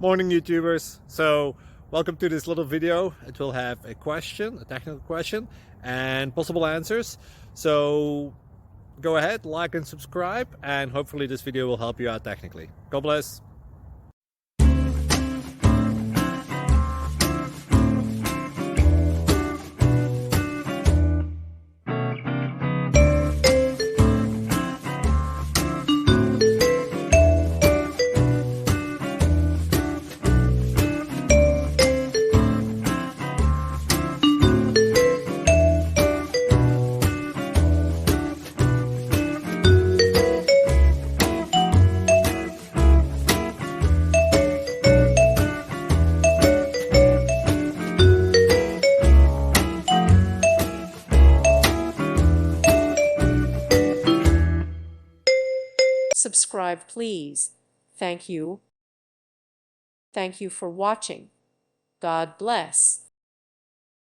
Morning YouTubers. So welcome to this little video. It will have a question, a technical question, and possible answers. So go ahead, like and subscribe, and hopefully this video will help you out technically. God bless. Subscribe, please. Thank you. Thank you for watching. God bless.